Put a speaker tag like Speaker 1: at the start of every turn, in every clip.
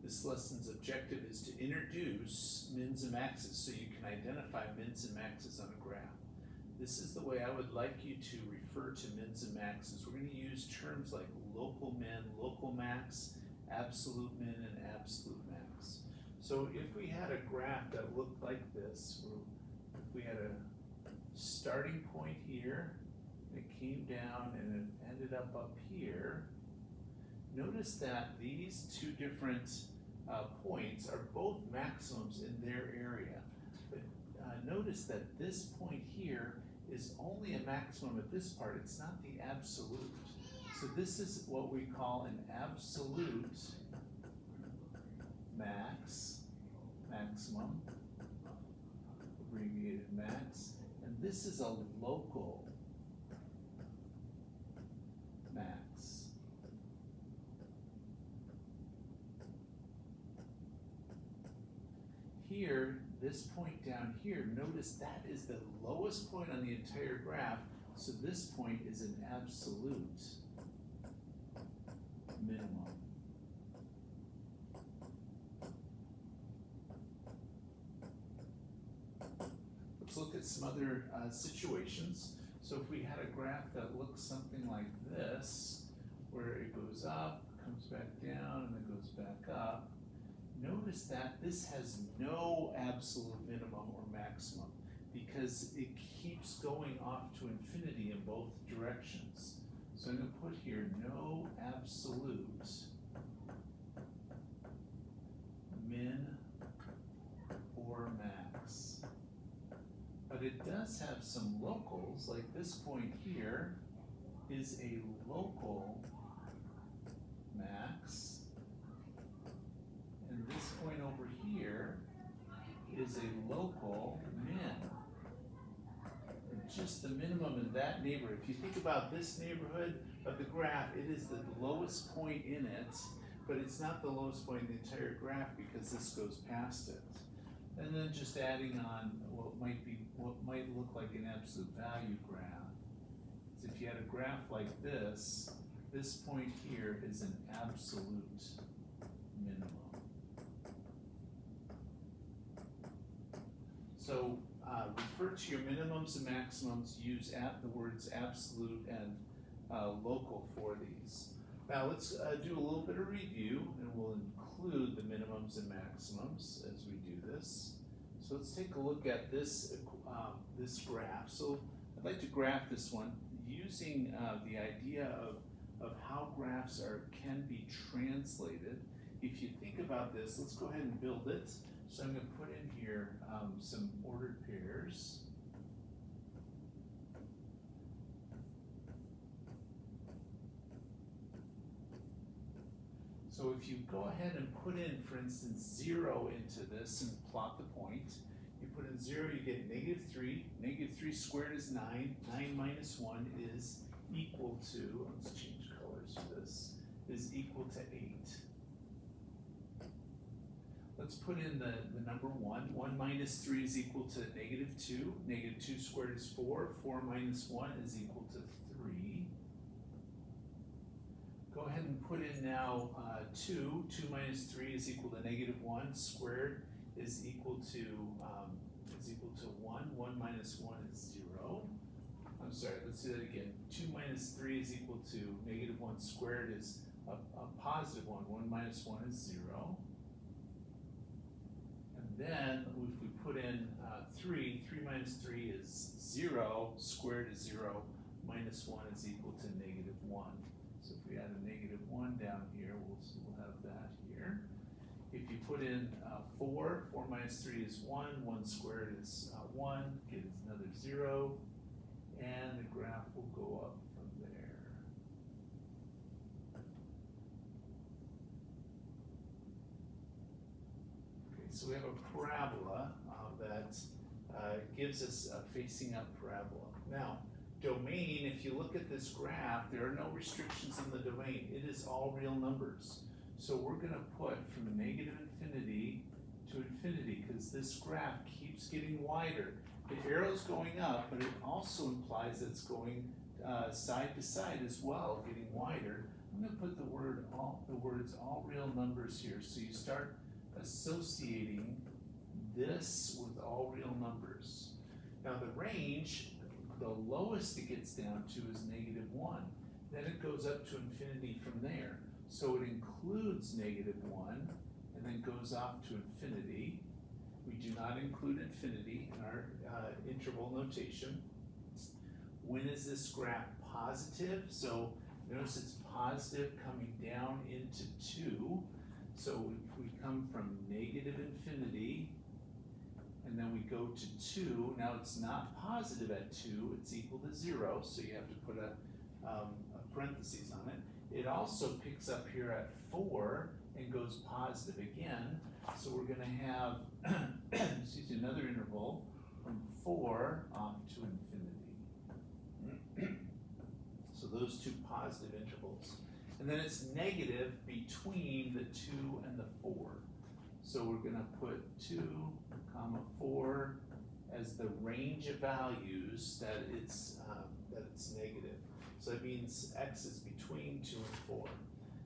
Speaker 1: This lesson's objective is to introduce mins and maxes so you can identify mins and maxes on a graph. This is the way I would like you to refer to mins and maxes. We're going to use terms like local min, local max, absolute min, and absolute max. So if we had a graph that looked like this, if we had a starting point here, it came down and it ended up here, notice that these two different points are both maximums in their area. But notice that this point here is only a maximum at this part, it's not the absolute. So this is what we call an absolute maximum, abbreviated max, and this is a local max. Here, this point down here, notice that is the lowest point on the entire graph, so this point is an absolute minimum. Let's look at some other situations. So if we had a graph that looks something like this, where it goes up, comes back down, and then goes back up, notice that this has no absolute minimum or maximum because it keeps going off to infinity in both directions. So I'm going to put here no absolute min or max. But it does have some locals, like this point here is a local max. And this point over here is a local min. Just the minimum in that neighborhood. If you think about this neighborhood of the graph, it is the lowest point in it, but it's not the lowest point in the entire graph because this goes past it. And then just adding on what might look like an absolute value graph. So if you had a graph like this point here is an absolute minimum. So refer to your minimums and maximums, use the words absolute and local for these. Now let's do a little bit of review, and we'll include the minimums and maximums as we do this. So let's take a look at this, this graph. So I'd like to graph this one using the idea of how graphs can be translated. If you think about this, let's go ahead and build it. So I'm going to put in here some ordered pairs. So if you go ahead and put in, for instance, 0 into this and plot the point, you put in 0, you get -3. -3 squared is 9. 9 minus 1 is equal to, let's change colors for this, is equal to 8. Let's put in the number 1. 1 minus 3 is equal to -2. -2 squared is 4. 4 minus 1 is equal to 3. Go ahead and put in now 2. 2 minus 3 is equal to -1. Squared is equal to 1. 1 minus 1 is 0. I'm sorry, let's do that again. 2 minus 3 is equal to -1. Squared is a positive 1. 1 minus 1 is 0. Then, if we put in 3, 3 minus 3 is 0, squared is 0, minus 1 is equal to -1. So if we add a -1 down here, we'll have that here. If you put in 4, 4 minus 3 is 1, 1 squared is 1, get another 0, and the graph will go up from there. So we have a parabola that gives us a facing up parabola. Now, domain, if you look at this graph, there are no restrictions on the domain. It is all real numbers. So we're going to put from -infinity to infinity because this graph keeps getting wider. The arrow's going up, but it also implies that it's going side to side as well, getting wider. I'm gonna put the words all real numbers here, so you start associating this with all real numbers. Now the range, the lowest it gets down to is -1. Then it goes up to infinity from there. So it includes -1 and then goes off to infinity. We do not include infinity in our interval notation. When is this graph positive? So notice it's positive coming down into 2. So if we come from -infinity and then we go to 2, now it's not positive at 2, it's equal to 0, so you have to put a parentheses on it. It also picks up here at 4 and goes positive again, so we're going to have excuse me, another interval from 4 off to infinity. So those two positive intervals. And then it's negative between the 2 and the 4. So we're going to put 2, 4 as the range of values that it's negative. So that means x is between 2 and 4.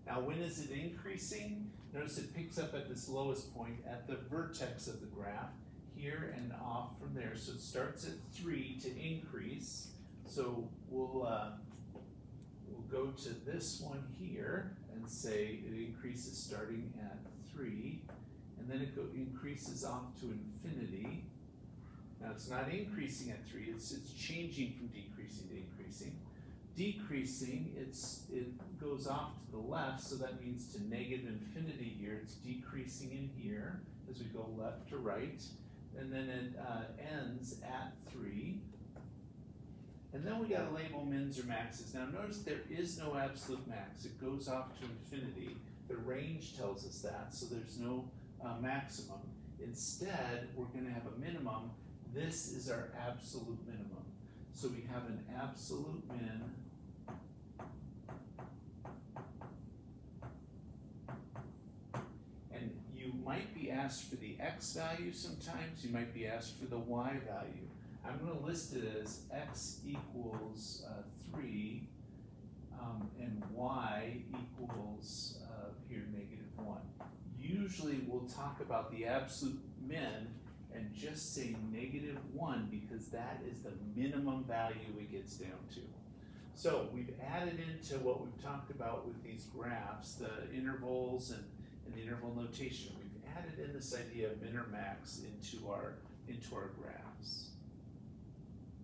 Speaker 1: Now when is it increasing? Notice it picks up at this lowest point at the vertex of the graph, here and off from there. So it starts at 3 to increase. So we'll go to this one here and say it increases starting at 3, and then it increases off to infinity. Now it's not increasing at 3, it's changing from decreasing to increasing. Decreasing, it goes off to the left, so that means to -infinity here. It's decreasing in here as we go left to right, and then it ends at 3. And then we got to label mins or maxes. Now notice there is no absolute max. It goes off to infinity. The range tells us that, so there's no maximum. Instead, we're going to have a minimum. This is our absolute minimum. So we have an absolute min and you might be asked for the x value sometimes, you might be asked for the y value. I'm going to list it as x equals 3 and y equals here -1. Usually we'll talk about the absolute min and just say -1 because that is the minimum value it gets down to. So we've added into what we've talked about with these graphs, the intervals and the interval notation. We've added in this idea of min or max into our graphs.